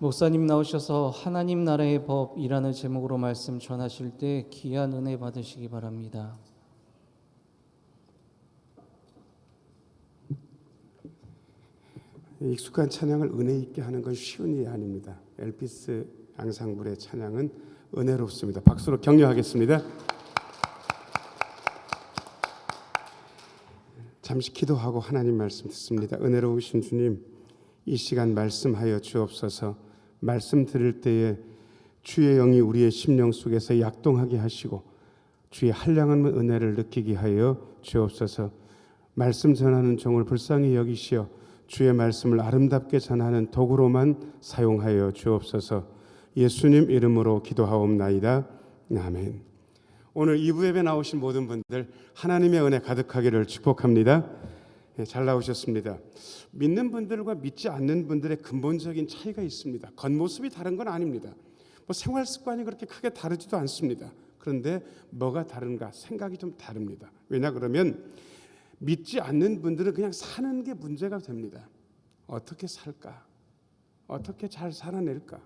목사님 나오셔서 하나님 나라의 법이라는 제목으로 말씀 전하실 때 귀한 은혜 받으시기 바랍니다. 익숙한 찬양을 은혜 있게 하는 건 쉬운 일이 아닙니다. 엘피스 앙상블의 찬양은 은혜롭습니다. 박수로 격려하겠습니다. 잠시 기도하고 하나님 말씀 듣습니다. 은혜로우신 주님, 이 시간 말씀하여 주옵소서. 말씀 들을 때에 주의 영이 우리의 심령 속에서 약동하게 하시고 주의 한량한 은혜를 느끼게 하여 주옵소서. 말씀 전하는 종을 불쌍히 여기시어 주의 말씀을 아름답게 전하는 도구로만 사용하여 주옵소서. 예수님 이름으로 기도하옵나이다. 아멘. 오늘 2부 예배 나오신 모든 분들 하나님의 은혜 가득하기를 축복합니다. 잘 나오셨습니다. 믿는 분들과 믿지 않는 분들의 근본적인 차이가 있습니다. 겉모습이 다른 건 아닙니다. 생활 습관이 그렇게 크게 다르지도 않습니다. 그런데 뭐가 다른가? 생각이 좀 다릅니다. 왜냐 그러면 믿지 않는 분들은 그냥 사는 게 문제가 됩니다. 어떻게 살까? 어떻게 잘 살아낼까?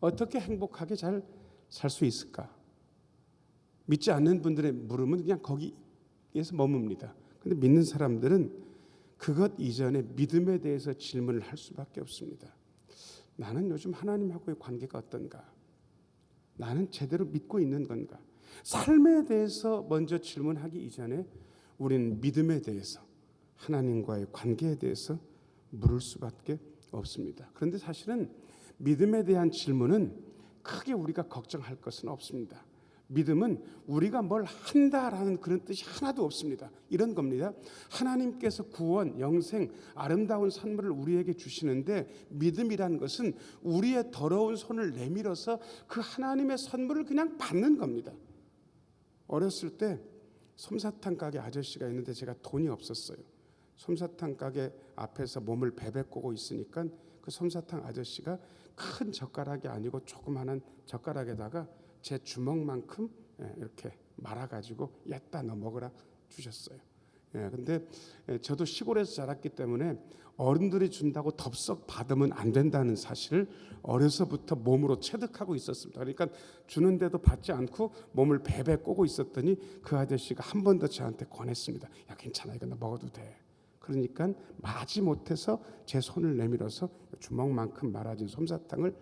어떻게 행복하게 잘 살 수 있을까? 믿지 않는 분들의 물음은 그냥 거기에서 머뭅니다. 그런데 믿는 사람들은 그것 이전에 믿음에 대해서 질문을 할 수밖에 없습니다. 나는 요즘 하나님하고의 관계가 어떤가? 나는 제대로 믿고 있는 건가? 삶에 대해서 먼저 질문하기 이전에 우리는 믿음에 대해서, 하나님과의 관계에 대해서 물을 수밖에 없습니다. 그런데 사실은 믿음에 대한 질문은 크게 우리가 걱정할 것은 없습니다. 믿음은 우리가 뭘 한다라는 그런 뜻이 하나도 없습니다. 이런 겁니다. 하나님께서 구원, 영생, 아름다운 선물을 우리에게 주시는데 믿음이라는 것은 우리의 더러운 손을 내밀어서 그 하나님의 선물을 그냥 받는 겁니다. 어렸을 때 솜사탕 가게 아저씨가 있는데 제가 돈이 없었어요. 솜사탕 가게 앞에서 몸을 베베 꼬고 있으니까 그 솜사탕 아저씨가 큰 젓가락이 아니고 조그마한 젓가락에다가 제 주먹만큼 이렇게 말아가지고 옜다 너 먹으라 주셨어요. 근데 저도 시골에서 자랐기 때문에 어른들이 준다고 덥석 받으면 안 된다는 사실을 어려서부터 몸으로 체득하고 있었습니다. 그러니까 주는데도 받지 않고 몸을 베베 꼬고 있었더니 그 아저씨가 한 번 더 저한테 권했습니다. 야 괜찮아, 이거 너 먹어도 돼. 그러니까 마지 못해서 제 손을 내밀어서 주먹만큼 말아진 솜사탕을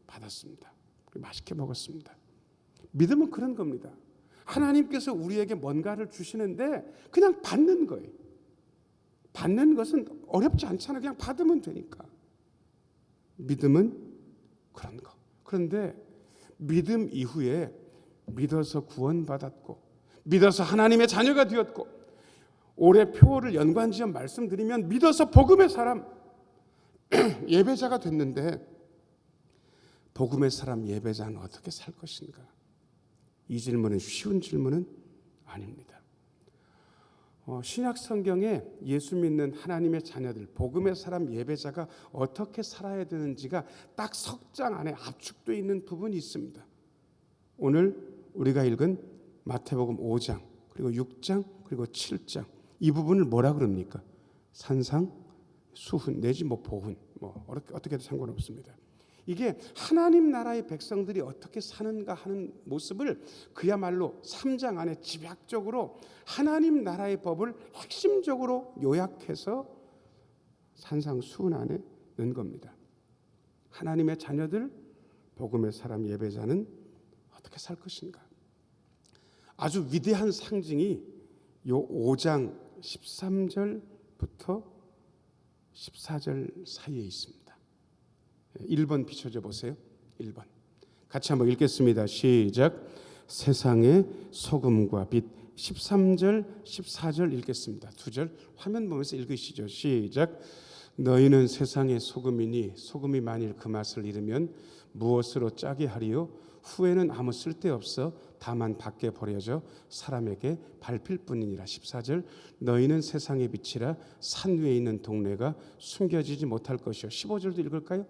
받았습니다. 맛있게 먹었습니다. 믿음은 그런 겁니다. 하나님께서 우리에게 뭔가를 주시는데 그냥 받는 거예요. 받는 것은 어렵지 않잖아요. 그냥 받으면 되니까. 믿음은 그런 거. 그런데 믿음 이후에 믿어서 구원받았고 믿어서 하나님의 자녀가 되었고 올해 표어를 연관지어 말씀드리면 믿어서 복음의 사람 예배자가 됐는데 복음의 사람 예배자는 어떻게 살 것인가? 이 질문은 쉬운 질문은 아닙니다. 신약 성경에 예수 믿는 하나님의 자녀들, 복음의 사람 예배자가 어떻게 살아야 되는지가 딱 석 장 안에 압축되어 있는 부분이 있습니다. 오늘 우리가 읽은 마태복음 5장, 그리고 6장, 그리고 7장 이 부분을 뭐라 그럽니까? 산상, 수훈, 내지 보훈, 어떻게 해도 상관없습니다. 이게 하나님 나라의 백성들이 어떻게 사는가 하는 모습을 그야말로 3장 안에 집약적으로 하나님 나라의 법을 핵심적으로 요약해서 산상수훈 안에 넣은 겁니다. 하나님의 자녀들, 복음의 사람 예배자는 어떻게 살 것인가? 아주 위대한 상징이 요 5장 13절부터 14절 사이에 있습니다. 1번 비춰줘 보세요. 1번 같이 한번 읽겠습니다. 시작. 세상의 소금과 빛. 13절 14절 읽겠습니다. 2절 화면 보면서 읽으시죠. 시작. 너희는 세상의 소금이니 소금이 만일 그 맛을 잃으면 무엇으로 짜게 하리요? 후에는 아무 쓸데없어 다만 밖에 버려져 사람에게 밟힐 뿐이니라. 14절 너희는 세상의 빛이라 산 위에 있는 동네가 숨겨지지 못할 것이요. 15절도 읽을까요?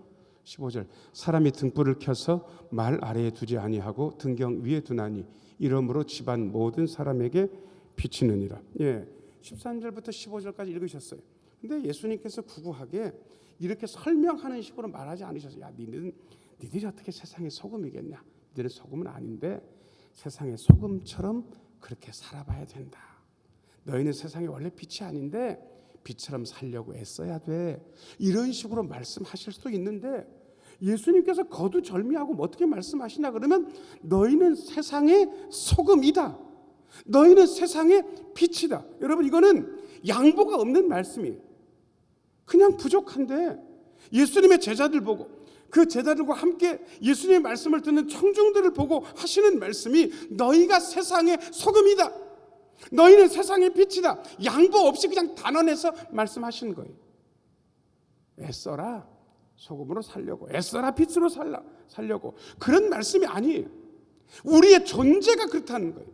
15절 사람이 등불을 켜서 말 아래에 두지 아니하고 등경 위에 두나니 이러므로 집안 모든 사람에게 비치느니라. 13절부터 15절까지 읽으셨어요. 근데 예수님께서 구구하게 이렇게 설명하는 식으로 말하지 않으셔서 야 니들이 어떻게 세상의 소금이겠냐? 니들은 소금은 아닌데 세상의 소금처럼 그렇게 살아봐야 된다. 너희는 세상에 원래 빛이 아닌데 빛처럼 살려고 애써야 돼. 이런 식으로 말씀하실 수도 있는데 예수님께서 거두절미하고 어떻게 말씀하시냐 그러면 너희는 세상의 소금이다. 너희는 세상의 빛이다. 여러분 이거는 양보가 없는 말씀이에요. 그냥 부족한데 예수님의 제자들 보고 그 제자들과 함께 예수님의 말씀을 듣는 청중들을 보고 하시는 말씀이 너희가 세상의 소금이다. 너희는 세상의 빛이다. 양보 없이 그냥 단언해서 말씀하시는 거예요. 애써라. 소금으로 살려고. 애써라. 빛으로 살려고. 그런 말씀이 아니에요. 우리의 존재가 그렇다는 거예요.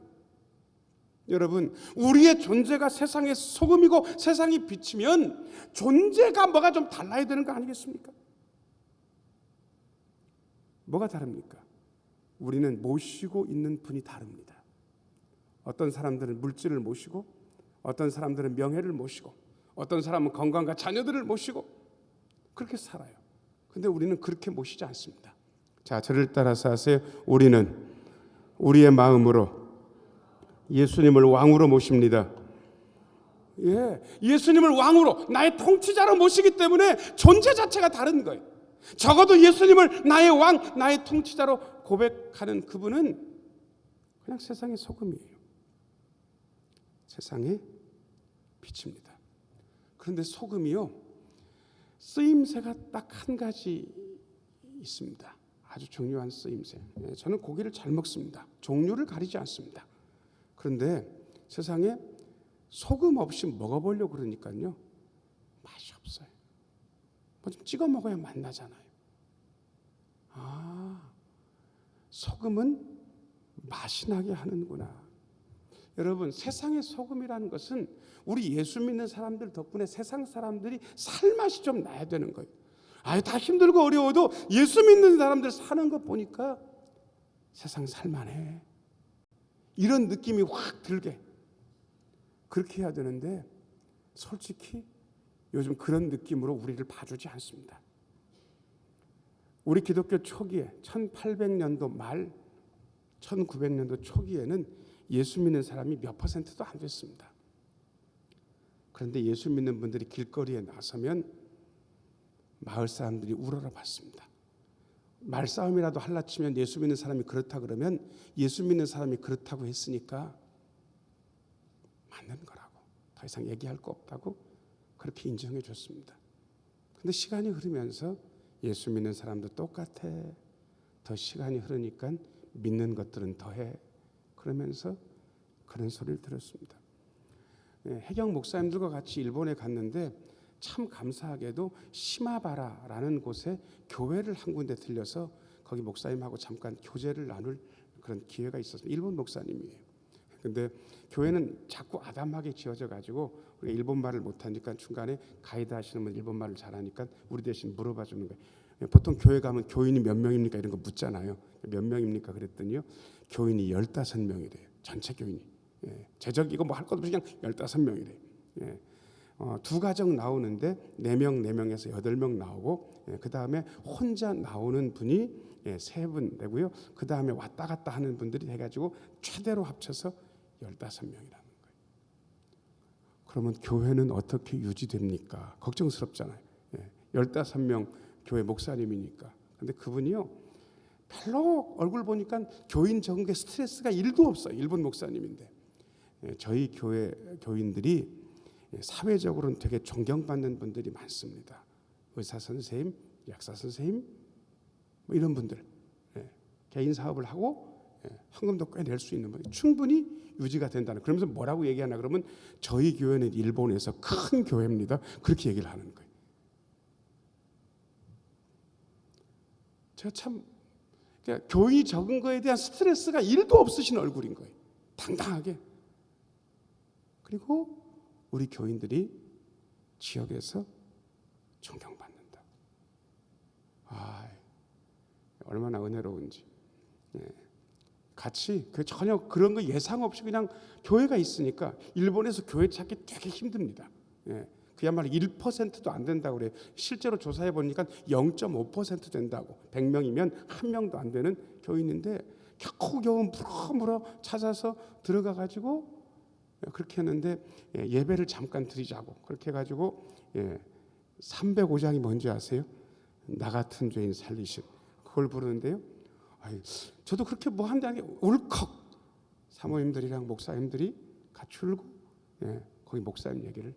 여러분 우리의 존재가 세상의 소금이고 세상이 빛이면 존재가 뭐가 좀 달라야 되는 거 아니겠습니까? 뭐가 다릅니까? 우리는 모시고 있는 분이 다릅니다. 어떤 사람들은 물질을 모시고 어떤 사람들은 명예를 모시고 어떤 사람은 건강과 자녀들을 모시고 그렇게 살아요. 근데 우리는 그렇게 모시지 않습니다. 자, 저를 따라서 하세요. 우리는 우리의 마음으로 예수님을 왕으로 모십니다. 예수님을 왕으로 나의 통치자로 모시기 때문에 존재 자체가 다른 거예요. 적어도 예수님을 나의 왕, 나의 통치자로 고백하는 그분은 그냥 세상의 소금이에요. 세상의 빛입니다. 그런데 소금이요, 쓰임새가 딱 한 가지 있습니다. 아주 중요한 쓰임새. 저는 고기를 잘 먹습니다. 종류를 가리지 않습니다. 그런데 세상에 소금 없이 먹어보려고 그러니까요, 맛이 없어요. 뭐 좀 찍어 먹어야 맛나잖아요. 소금은 맛이 나게 하는구나. 여러분, 세상의 소금이라는 것은 우리 예수 믿는 사람들 덕분에 세상 사람들이 살맛이 좀 나야 되는 거예요. 다 힘들고 어려워도 예수 믿는 사람들 사는 거 보니까 세상 살만해. 이런 느낌이 확 들게 그렇게 해야 되는데 솔직히 요즘 그런 느낌으로 우리를 봐주지 않습니다. 우리 기독교 초기에 1800년도 말 1900년도 초기에는 예수 믿는 사람이 몇 퍼센트도 안 됐습니다. 그런데 예수 믿는 분들이 길거리에 나서면 마을 사람들이 우러러봤습니다. 말싸움이라도 할라 치면 예수 믿는 사람이 그렇다 그러면 예수 믿는 사람이 그렇다고 했으니까 맞는 거라고, 더 이상 얘기할 거 없다고 그렇게 인정해 줬습니다. 그런데 시간이 흐르면서 예수 믿는 사람도 똑같아. 더 시간이 흐르니까 믿는 것들은 더해. 그러면서 그런 소리를 들었습니다. 해경 목사님들과 같이 일본에 갔는데 참 감사하게도 시마바라라는 곳에 교회를 한 군데 들려서 거기 목사님하고 잠깐 교제를 나눌 그런 기회가 있었습니다. 일본 목사님이에요. 근데 교회는 자꾸 아담하게 지어져 가지고 우리가 일본말을 못하니까 중간에 가이드 하시는 분 일본말을 잘하니까 우리 대신 물어봐 주는 거예요. 보통 교회 가면 교인이 몇 명입니까 이런 거 묻잖아요. 몇 명입니까 그랬더니요, 교인이 15명이래요. 전체 교인이. 제적 이거 뭐 할 것도 없이 그냥 15명이래요. 두 가정 나오는데 4명에서 8명 나오고, 그 다음에 혼자 나오는 분이 3분 되고요. 그 다음에 왔다 갔다 하는 분들이 해가지고 최대로 합쳐서 15명이라는 거예요. 그러면 교회는 어떻게 유지됩니까? 걱정스럽잖아요. 15명 교회 목사님이니까. 근데 그분이요, 별로 얼굴 보니까 교인 적은 게 스트레스가 1도 없어요. 일본 목사님인데. 저희 교회 교인들이 사회적으로는 되게 존경받는 분들이 많습니다. 의사 선생님, 약사 선생님, 뭐 이런 분들, 개인 사업을 하고 헌금도 꽤 낼 수 있는 분이 충분히 유지가 된다는. 그러면서 뭐라고 얘기하나 그러면 저희 교회는 일본에서 큰 교회입니다. 그렇게 얘기를 하는 거예요. 제가 참 그러니까 교인이 적은 거에 대한 스트레스가 1도 없으신 얼굴인 거예요. 당당하게. 그리고 우리 교인들이 지역에서 존경받는다. 얼마나 은혜로운지. 같이 전혀 그런 거 예상 없이 그냥 교회가 있으니까 일본에서 교회 찾기 되게 힘듭니다. 그야말로 1%도 안 된다고 그래요. 실제로 조사해 보니까 0.5% 된다고. 100명이면 한 명도 안 되는 교인인데 겨우겨우 물어 찾아서 들어가 가지고 그렇게 했는데 예배를 잠깐 드리자고 그렇게 해가지고 305장이 뭔지 아세요? 나 같은 죄인 살리신 그걸 부르는데요. 저도 그렇게 뭐 한다는 게 울컥 사모님들이랑 목사님들이 같이 울고 거기 목사님 얘기를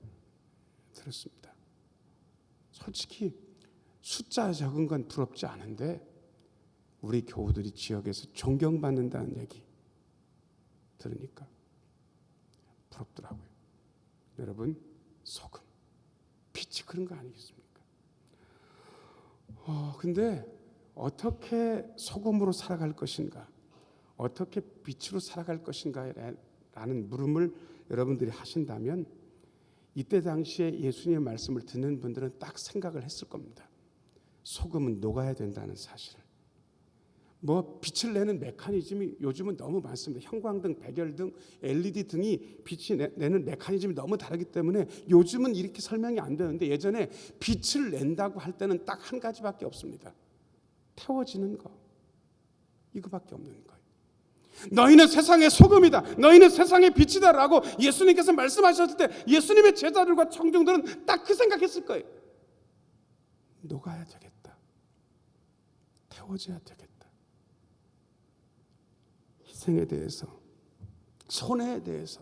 들었습니다. 솔직히 숫자 적은 건 부럽지 않은데 우리 교우들이 지역에서 존경받는다는 얘기 들으니까 부럽더라고요. 여러분, 소금, 빛이 그런 거 아니겠습니까? 근데 어떻게 소금으로 살아갈 것인가, 어떻게 빛으로 살아갈 것인가라는 물음을 여러분들이 하신다면 이때 당시에 예수님의 말씀을 듣는 분들은 딱 생각을 했을 겁니다. 소금은 녹아야 된다는 사실을. 뭐 빛을 내는 메커니즘이 요즘은 너무 많습니다. 형광등, 백열등, LED 등이 빛이 내는 메커니즘이 너무 다르기 때문에 요즘은 이렇게 설명이 안 되는데 예전에 빛을 낸다고 할 때는 딱 한 가지밖에 없습니다. 태워지는 거. 이거밖에 없는 거예요. 너희는 세상의 소금이다. 너희는 세상의 빛이다라고 예수님께서 말씀하셨을 때 예수님의 제자들과 청중들은 딱 그 생각했을 거예요. 녹아야 되겠다. 태워져야 되겠다. 희생에 대해서, 손해에 대해서,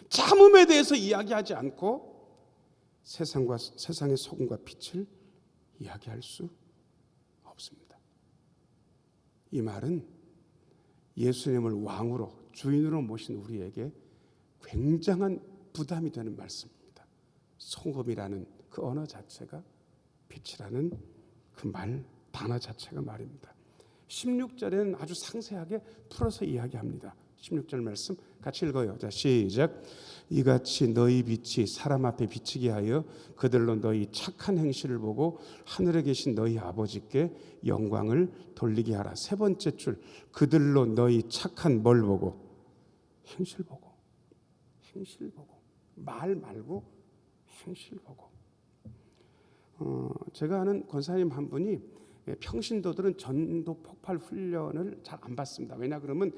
참음에 대해서 이야기하지 않고 세상의 소금과 빛을 이야기할 수 없습니다. 이 말은 예수님을 왕으로 주인으로 모신 우리에게 굉장한 부담이 되는 말씀입니다. 소금이라는 그 언어 자체가 빛이라는 그 말 단어 자체가 말입니다. 16절에는 아주 상세하게 풀어서 이야기합니다. 16절 말씀 같이 읽어요. 자, 시작. 이같이 너희 빛이 사람 앞에 비치게 하여 그들로 너희 착한 행실을 보고 하늘에 계신 너희 아버지께 영광을 돌리게 하라. 세 번째 줄, 그들로 너희 착한 뭘 보고? 행실 보고. 행실 보고. 말 말고 행실 보고. 제가 아는 권사님 한 분이 평신도들은 전도 폭발 훈련을 잘 안 받습니다. 왜냐 그러면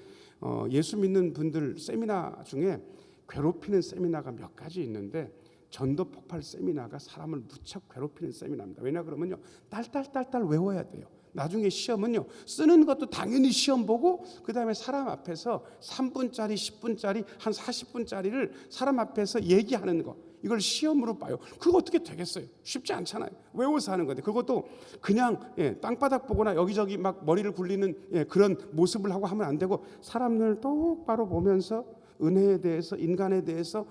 예수 믿는 분들 세미나 중에 괴롭히는 세미나가 몇 가지 있는데 전도 폭발 세미나가 사람을 무척 괴롭히는 세미나입니다. 왜냐 그러면요 딸딸 외워야 돼요. 나중에 시험은요 쓰는 것도 당연히 시험 보고 그다음에 사람 앞에서 3분짜리 10분짜리 한 40분짜리를 사람 앞에서 얘기하는 거 이걸 시험으로 봐요. 그거 어떻게 되겠어요? 쉽지 않잖아요. 외워서 하는 건데 그것도 그냥 땅바닥 보거나 여기저기 막 머리를 굴리는 그런 모습을 하고 하면 안 되고 사람을 똑바로 보면서 은혜에 대해서 인간에 대해서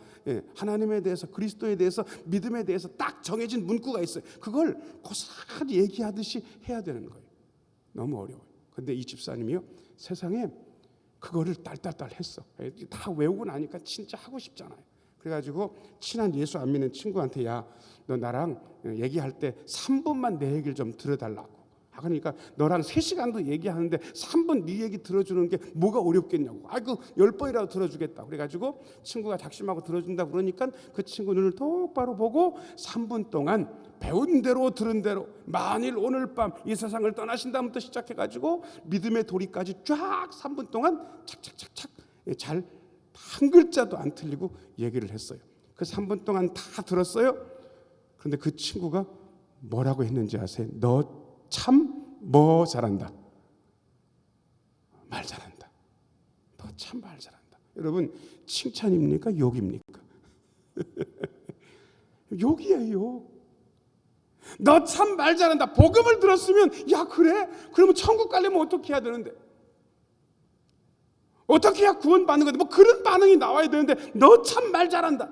하나님에 대해서 그리스도에 대해서 믿음에 대해서 딱 정해진 문구가 있어요. 그걸 고스란히 얘기하듯이 해야 되는 거예요. 너무 어려워요. 근데 이 집사님이요 세상에 그거를 딸딸 했어. 다 외우고 나니까 진짜 하고 싶잖아요. 그래가지고 친한 예수 안 믿는 친구한테 야, 너 나랑 얘기할 때 3분만 내 얘기를 좀 들어달라고. 그러니까 너랑 3시간도 얘기하는데 3분 네 얘기 들어주는 게 뭐가 어렵겠냐고. 그 10번이라도 들어주겠다. 그래가지고 친구가 작심하고 들어준다고 그러니까 그 친구 눈을 똑바로 보고 3분 동안 배운 대로 들은 대로 만일 오늘 밤 이 세상을 떠나신다부터 시작해가지고 믿음의 도리까지 쫙 3분 동안 착착착착 잘 한 글자도 안 틀리고 얘기를 했어요. 그 3분 동안 다 들었어요. 그런데 그 친구가 뭐라고 했는지 아세요? 너 참 뭐 잘한다. 말 잘한다. 너 참 말 잘한다. 여러분 칭찬입니까? 욕입니까? 욕이에요. 너 참 말 잘한다. 복음을 들었으면 야 그래? 그러면 천국 가려면 어떻게 해야 되는데? 어떻게 해야 구원받는 건데? 뭐 그런 반응이 나와야 되는데 너 참 말 잘한다.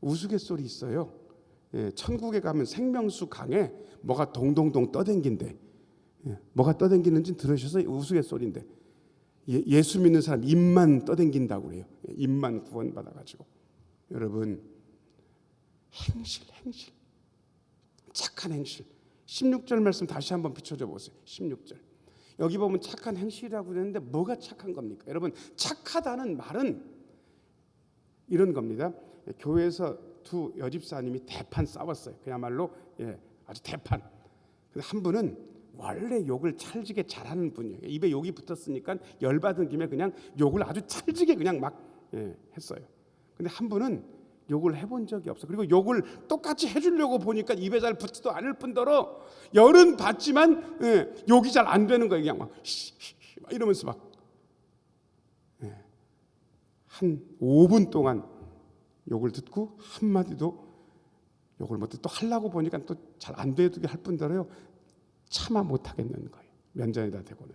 우스갯소리 있어요. 천국에 가면 생명수 강에 뭐가 동동동 떠댕긴대. 뭐가 떠댕기는지 들으셔서 우스갯소리인데 예수 믿는 사람 입만 떠댕긴다고 그래요. 입만 구원받아가지고. 여러분 행실 착한 행실 16절 말씀 다시 한번 비춰줘 보세요. 16절 여기 보면 착한 행실이라고 되는데 뭐가 착한 겁니까? 여러분 착하다는 말은 이런 겁니다. 교회에서 두 여집사님이 대판 싸웠어요. 그야말로 아주 대판. 근데 한 분은 원래 욕을 찰지게 잘하는 분이에요. 입에 욕이 붙었으니까 열받은 김에 그냥 욕을 아주 찰지게 그냥 막 했어요. 근데 한 분은 욕을 해본 적이 없어. 그리고 욕을 똑같이 해주려고 보니까 입에 잘 붙지도 않을 뿐더러 열은 받지만 욕이 잘 안 되는 거예요. 그냥 막 이러면서 막 한 5분 동안 욕을 듣고 한마디도 욕을 못해 또 하려고 보니까 또 잘 안 되게 할 뿐더러요 참아 못하겠는 거예요. 면전에다 대고는.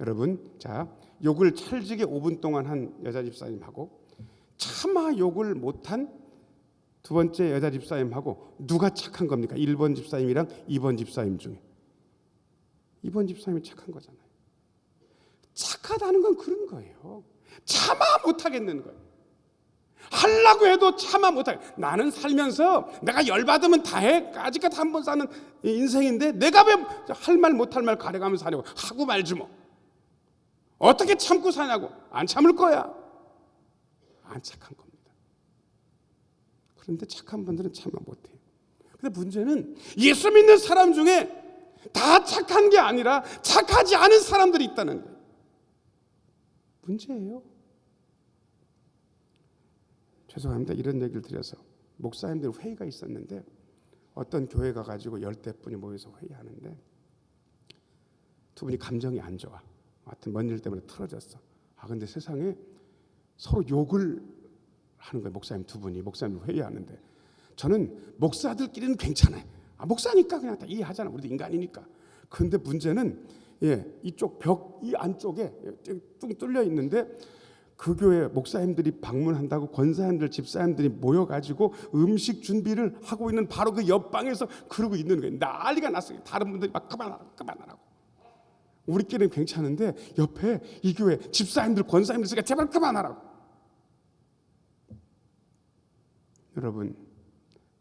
여러분, 자, 욕을 찰지게 5분 동안 한 여자 집사님하고 차마 욕을 못한 두 번째 여자 집사님하고 누가 착한 겁니까? 1번 집사님이랑 2번 집사님 중에 2번 집사님이 착한 거잖아요. 착하다는 건 그런 거예요. 참아 못하겠는 거예요. 하려고 해도 참아 못하게. 나는 살면서 내가 열받으면 다 해. 까짓까지 한 번 사는 인생인데 내가 왜 할 말 못할 말 가려가면서 하려고 하고 말지 뭐. 어떻게 참고 사냐고. 안 참을 거야. 안 착한 겁니다. 그런데 착한 분들은 참아 못해요. 근데 문제는 예수 믿는 사람 중에 다 착한 게 아니라 착하지 않은 사람들이 있다는 거예요. 문제예요. 죄송합니다. 이런 얘기를 드려서 목사님들 회의가 있었는데 어떤 교회 가가지고 10대분이 모여서 회의하는데 두 분이 감정이 안 좋아. 하여튼 뭔 일 때문에 틀어졌어. 근데 세상에 서로 욕을 하는 거예요. 목사님 두 분이 목사님 회의하는데 저는 목사들끼리는 괜찮아요. 목사니까 그냥 다 이해하잖아. 우리도 인간이니까. 그런데 문제는 이쪽 벽 이 안쪽에 뚱 뚫려 있는데 그 교회 목사님들이 방문한다고 권사님들 집사님들이 모여가지고 음식 준비를 하고 있는 바로 그 옆방에서 그러고 있는 거예요. 난리가 났어요. 다른 분들이 막 그만하라고. 우리끼리는 괜찮은데 옆에 이 교회 집사님들 권사님들 있으니까 제발 그만하라고. 여러분,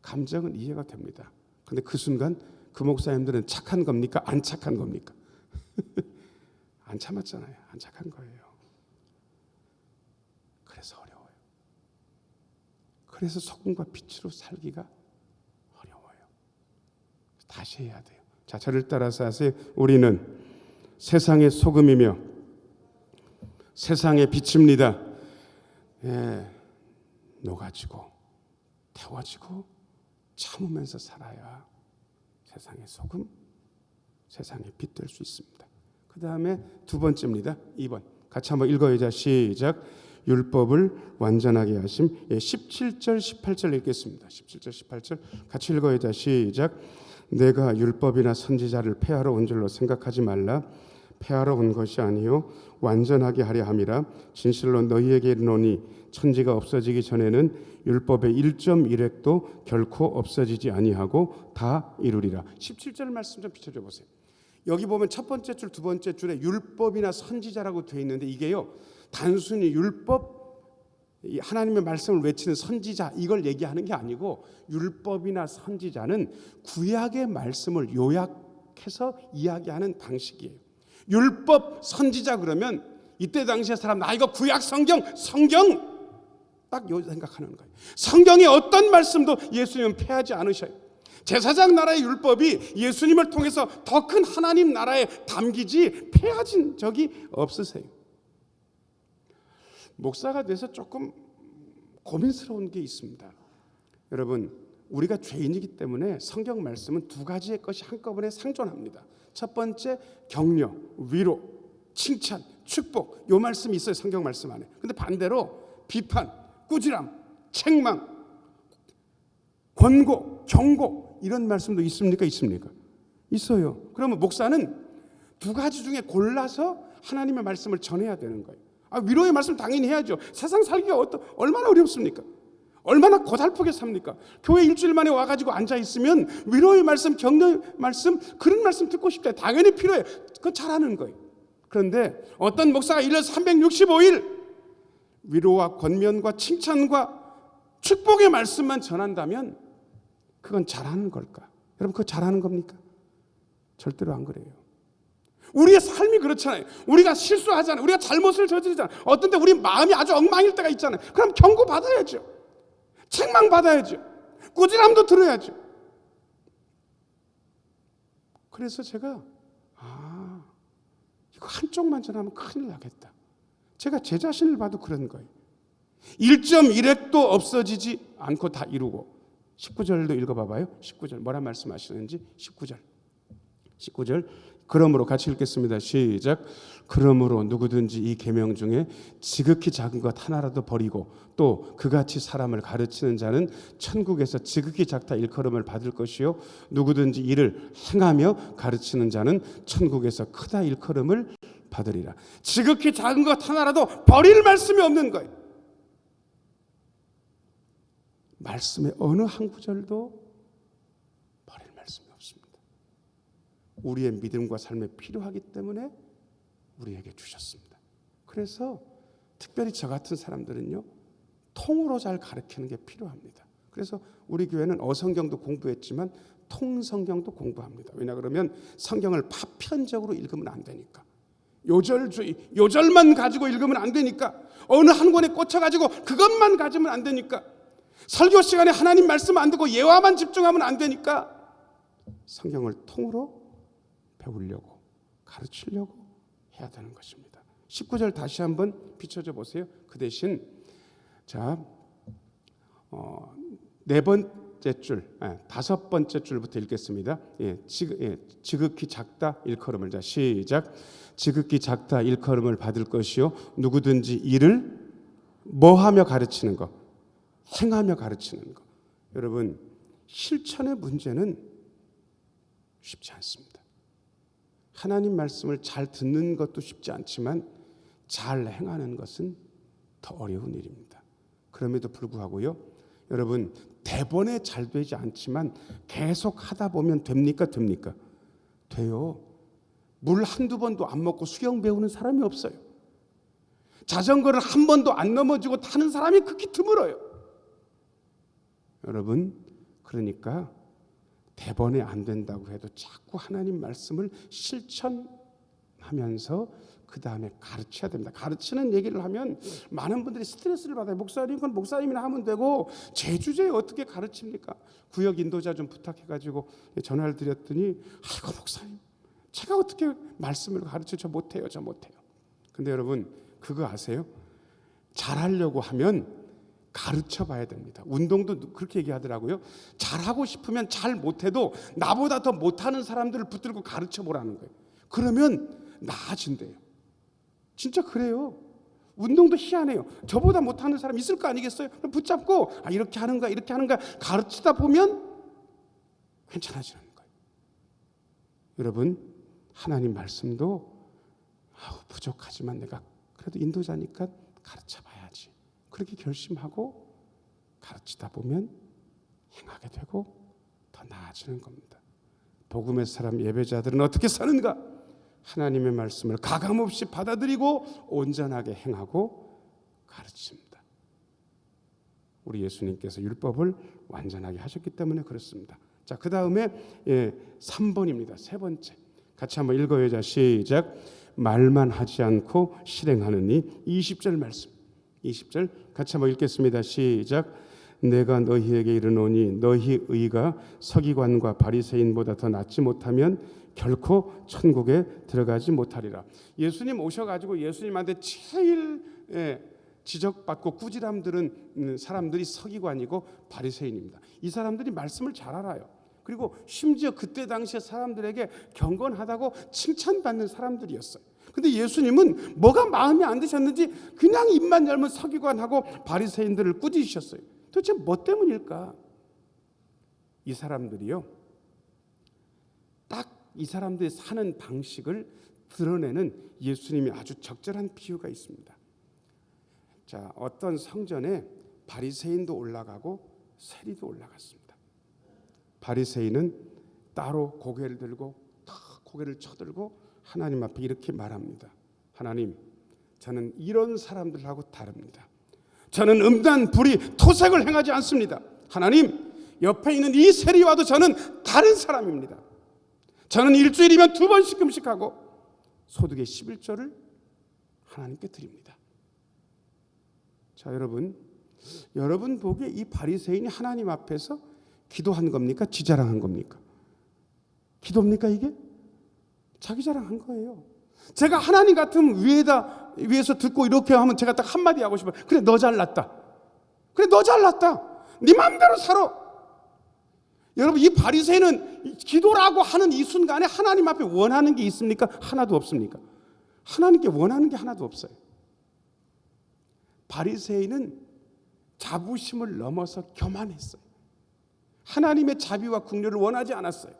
감정은 이해가 됩니다. 그런데 그 순간 그 목사님들은 착한 겁니까? 안 착한 겁니까? 안 참았잖아요. 안 착한 거예요. 그래서 어려워요. 그래서 소금과 빛으로 살기가 어려워요. 다시 해야 돼요. 자, 저를 따라서 하세요. 우리는 세상의 소금이며 세상의 빛입니다. 녹아지고 태워지고 참으면서 살아야 세상의 소금, 세상의 빛 될 수 있습니다. 그 다음에 두 번째입니다. 2번. 같이 한번 읽어야죠. 시작. 율법을 완전하게 하심. 17절 18절 읽겠습니다. 17절 18절 같이 읽어야죠. 시작. 내가 율법이나 선지자를 폐하러 온 줄로 생각하지 말라. 폐하러 온 것이 아니요 완전하게 하려 함이라. 진실로 너희에게 이르노니 천지가 없어지기 전에는 율법의 1.1획도 결코 없어지지 아니하고 다 이루리라. 17절 말씀 좀 비춰줘 보세요. 여기 보면 첫 번째 줄, 두 번째 줄에 율법이나 선지자라고 되어 있는데 이게요 단순히 율법, 하나님의 말씀을 외치는 선지자 이걸 얘기하는 게 아니고 율법이나 선지자는 구약의 말씀을 요약해서 이야기하는 방식이에요. 율법, 선지자 그러면 이때 당시의 사람 이거 구약 성경 딱 요 생각하는 거예요. 성경의 어떤 말씀도 예수님은 폐하지 않으셔요. 제사장 나라의 율법이 예수님을 통해서 더 큰 하나님 나라에 담기지 폐하진 적이 없으세요. 목사가 돼서 조금 고민스러운 게 있습니다. 여러분, 우리가 죄인이기 때문에 성경 말씀은 두 가지의 것이 한꺼번에 상존합니다. 첫 번째 격려, 위로, 칭찬, 축복 요 말씀이 있어요. 성경 말씀 안에. 근데 반대로 비판, 꾸지람, 책망, 권고, 경고 이런 말씀도 있습니까? 있습니까? 있어요. 그러면 목사는 두 가지 중에 골라서 하나님의 말씀을 전해야 되는 거예요. 위로의 말씀 당연히 해야죠. 세상 살기가 얼마나 어렵습니까? 얼마나 고달프게 삽니까? 교회 일주일 만에 와가지고 앉아있으면 위로의 말씀, 격려의 말씀 그런 말씀 듣고 싶다. 당연히 필요해요. 그건 잘하는 거예요. 그런데 어떤 목사가 1년 365일 위로와 권면과 칭찬과 축복의 말씀만 전한다면 그건 잘하는 걸까? 여러분 그거 잘하는 겁니까? 절대로 안 그래요. 우리의 삶이 그렇잖아요. 우리가 실수하잖아요. 우리가 잘못을 저지르잖아요. 어떤 때 우리 마음이 아주 엉망일 때가 있잖아요. 그럼 경고 받아야죠. 책망받아야죠. 꾸지람도 들어야죠. 그래서 제가 이거 한쪽만 전하면 큰일 나겠다. 제가 제 자신을 봐도 그런 거예요. 1.1핵도 없어지지 않고 다 이루고. 19절도 읽어봐봐요. 19절 뭐라 말씀하시는지. 19절 그러므로 같이 읽겠습니다. 시작. 그러므로 누구든지 이 계명 중에 지극히 작은 것 하나라도 버리고 또 그같이 사람을 가르치는 자는 천국에서 지극히 작다 일컬음을 받을 것이요 누구든지 이를 행하며 가르치는 자는 천국에서 크다 일컬음을 받으리라. 지극히 작은 것 하나라도 버릴 말씀이 없는 거예요. 말씀의 어느 한 구절도 버릴 말씀이 없습니다. 우리의 믿음과 삶에 필요하기 때문에 우리에게 주셨습니다. 그래서 특별히 저 같은 사람들은요, 통으로 잘 가르치는 게 필요합니다. 그래서 우리 교회는 어성경도 공부했지만 통성경도 공부합니다. 왜냐 그러면 성경을 파편적으로 읽으면 안 되니까. 요절주의, 요절만 가지고 읽으면 안 되니까. 어느 한 권에 꽂혀가지고 그것만 가지면 안 되니까. 설교 시간에 하나님 말씀 안 듣고 예화만 집중하면 안 되니까. 성경을 통으로 배우려고, 가르치려고 해야 되는 것입니다. 19절 다시 한번 비춰줘 보세요. 그 대신 네 번째 줄, 다섯 번째 줄부터 읽겠습니다. 지극히 작다 일컬음을. 자, 시작. 지극히 작다 일컬음을 받을 것이요 누구든지 이를 뭐하며 가르치는 것, 행하며 가르치는 것. 여러분, 실천의 문제는 쉽지 않습니다. 하나님 말씀을 잘 듣는 것도 쉽지 않지만 잘 행하는 것은 더 어려운 일입니다. 그럼에도 불구하고요, 여러분, 대번에 잘 되지 않지만 계속 하다 보면 됩니까? 돼요. 물 한두 번도 안 먹고 수영 배우는 사람이 없어요. 자전거를 한 번도 안 넘어지고 타는 사람이 극히 드물어요. 여러분, 그러니까 대번에 안 된다고 해도 자꾸 하나님 말씀을 실천하면서 그 다음에 가르쳐야 됩니다. 가르치는 얘기를 하면 많은 분들이 스트레스를 받아요. 목사님, 그건 목사님이나 하면 되고 제 주제에 어떻게 가르칩니까? 구역 인도자 좀 부탁해가지고 전화를 드렸더니 아이고 목사님, 제가 어떻게 말씀을 가르쳐? 저 못해요. 근데 여러분, 그거 아세요? 잘하려고 하면 가르쳐 봐야 됩니다. 운동도 그렇게 얘기하더라고요. 잘하고 싶으면 잘 못해도 나보다 더 못하는 사람들을 붙들고 가르쳐 보라는 거예요. 그러면 나아진대요. 진짜 그래요. 운동도 희한해요. 저보다 못하는 사람 있을 거 아니겠어요? 붙잡고 이렇게 하는가 가르치다 보면 괜찮아지는 거예요. 여러분, 하나님 말씀도 부족하지만 내가 그래도 인도자니까 가르쳐 봐야지. 그렇게 결심하고 가르치다 보면 행하게 되고 더 나아지는 겁니다. 복음의 사람 예배자들은 어떻게 사는가? 하나님의 말씀을 가감없이 받아들이고 온전하게 행하고 가르칩니다. 우리 예수님께서 율법을 완전하게 하셨기 때문에 그렇습니다. 자, 그 다음에 3번입니다. 세 번째. 같이 한번 읽어요. 자, 시작. 말만 하지 않고 실행하느니. 20절 말씀. 20절 같이 한번 읽겠습니다. 시작. 내가 너희에게 이르노니 너희 의가 서기관과 바리새인보다 더 낫지 못하면 결코 천국에 들어가지 못하리라. 예수님 오셔가지고 예수님한테 제일 지적받고 꾸지람 들은 사람들이 서기관이고 바리새인입니다. 이 사람들이 말씀을 잘 알아요. 그리고 심지어 그때 당시에 사람들에게 경건하다고 칭찬받는 사람들이었어요. 근데 예수님은 뭐가 마음에 안 드셨는지 그냥 입만 열면 서기관하고 바리새인들을 꾸짖으셨어요. 도대체 뭐 때문일까? 이 사람들이요, 딱 이 사람들이 사는 방식을 드러내는 예수님이 아주 적절한 비유가 있습니다. 자, 어떤 성전에 바리새인도 올라가고 세리도 올라갔습니다. 바리새인은 따로 고개를 들고 고개를 쳐들고 하나님 앞에 이렇게 말합니다. 하나님, 저는 이런 사람들하고 다릅니다. 저는 음란, 불의, 토색을 행하지 않습니다. 하나님, 옆에 있는 이 세리와도 저는 다른 사람입니다. 저는 일주일이면 2번씩 금식하고 소득의 11조를 하나님께 드립니다. 자, 여러분, 여러분 보기에 이 바리새인이 하나님 앞에서 기도한 겁니까? 지 자랑한 겁니까? 기도입니까 이게? 자기 자랑한 거예요. 제가 하나님 같으면 위에서 듣고 이렇게 하면 제가 딱 한마디 하고 싶어요. 그래 너 잘났다. 그래 너 잘났다. 네 마음대로 살아. 여러분 이 바리새인은 기도라고 하는 이 순간에 하나님 앞에 원하는 게 있습니까? 하나도 없습니까? 하나님께 원하는 게 하나도 없어요. 바리새인은 자부심을 넘어서 교만했어요. 하나님의 자비와 긍휼을 원하지 않았어요.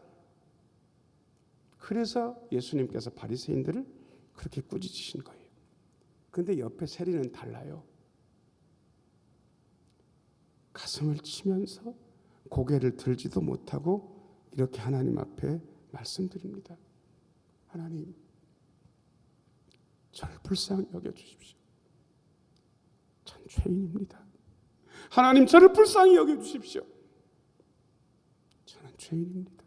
그래서 예수님께서 바리새인들을 그렇게 꾸짖으신 거예요. 그런데 옆에 세리는 달라요. 가슴을 치면서 고개를 들지도 못하고 이렇게 하나님 앞에 말씀드립니다. 하나님, 저를 불쌍히 여겨주십시오. 전 죄인입니다. 하나님, 저를 불쌍히 여겨주십시오. 저는 죄인입니다.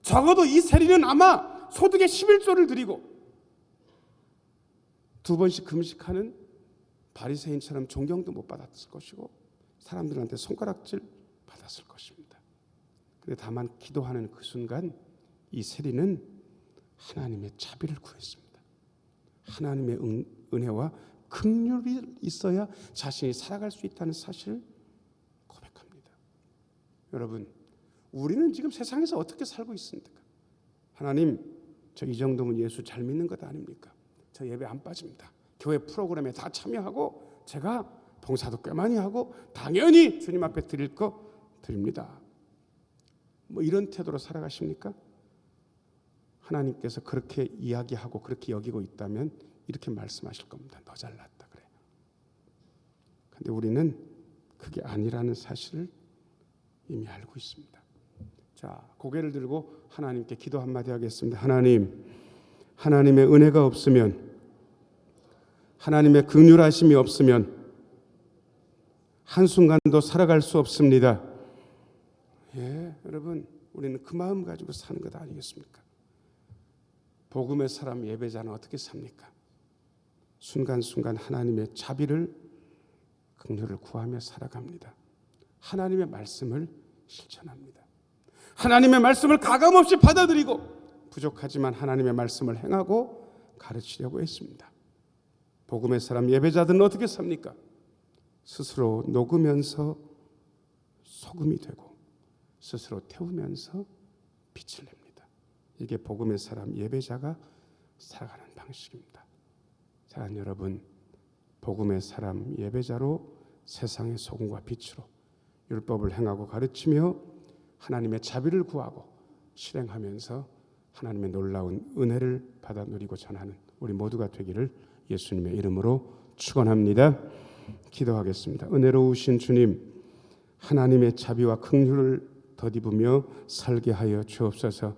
적어도 이 세리는 아마 소득의 11조를 드리고 2번씩 금식하는 바리새인처럼 존경도 못 받았을 것이고 사람들한테 손가락질 받았을 것입니다. 그런데 다만 기도하는 그 순간 이 세리는 하나님의 자비를 구했습니다. 하나님의 은혜와 긍휼이 있어야 자신이 살아갈 수 있다는 사실을 고백합니다. 여러분, 우리는 지금 세상에서 어떻게 살고 있습니까? 하나님, 저 이 정도면 예수 잘 믿는 것 아닙니까? 저 예배 안 빠집니다. 교회 프로그램에 다 참여하고 제가 봉사도 꽤 많이 하고 당연히 주님 앞에 드릴 거 드립니다. 뭐 이런 태도로 살아가십니까? 하나님께서 그렇게 이야기하고 그렇게 여기고 있다면 이렇게 말씀하실 겁니다. 너 잘났다 그래. 그런데 우리는 그게 아니라는 사실을 이미 알고 있습니다. 자, 고개를 들고 하나님께 기도 한마디 하겠습니다. 하나님, 하나님의 은혜가 없으면, 하나님의 긍휼하심이 없으면 한순간도 살아갈 수 없습니다. 여러분, 우리는 그 마음 가지고 사는 것 아니겠습니까? 복음의 사람 예배자는 어떻게 삽니까? 순간순간 하나님의 자비를, 긍휼을 구하며 살아갑니다. 하나님의 말씀을 실천합니다. 하나님의 말씀을 가감없이 받아들이고 부족하지만 하나님의 말씀을 행하고 가르치려고 했습니다. 복음의 사람 예배자들은 어떻게 삽니까? 스스로 녹으면서 소금이 되고 스스로 태우면서 빛을 냅니다. 이게 복음의 사람 예배자가 살아가는 방식입니다. 사랑하는 여러분, 복음의 사람 예배자로 세상의 소금과 빛으로 율법을 행하고 가르치며 하나님의 자비를 구하고 실행하면서 하나님의 놀라운 은혜를 받아 누리고 전하는 우리 모두가 되기를 예수님의 이름으로 축원합니다. 기도하겠습니다. 은혜로우신 주님, 하나님의 자비와 긍휼을 덧입으며 살게 하여 주옵소서.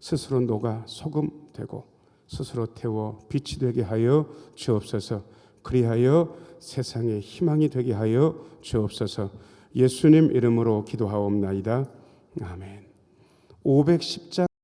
스스로 녹아 소금 되고 스스로 태워 빛이 되게 하여 주옵소서. 그리하여 세상의 희망이 되게 하여 주옵소서. 예수님 이름으로 기도하옵나이다. 아멘. 510장